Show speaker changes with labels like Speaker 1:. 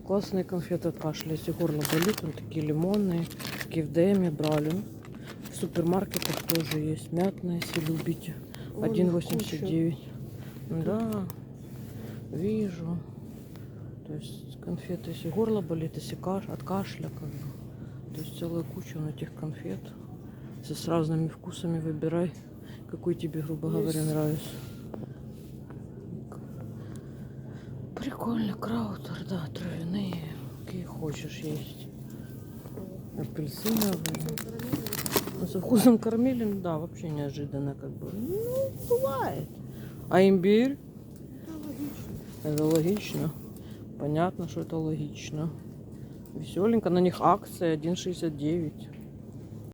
Speaker 1: Классные конфеты от кашля. Если горло болит, он такие лимонные. Такие в ДМе брали. В супермаркетах тоже есть. Мятные, если любите. 1,89. Да, вижу. То есть конфеты, если горло болит, если от кашля, как бы. То есть целая куча на этих конфет. С разными вкусами выбирай, какой тебе, грубо говоря, нравится. Прикольно, краутер, да, травяные, какие хочешь есть. Апельсиновые. Ну, со вкусом карамели, ну да, вообще неожиданно, как бы. Ну, бывает. А имбирь? Это логично. Понятно, что это логично. Веселенько. На них акция 1,69.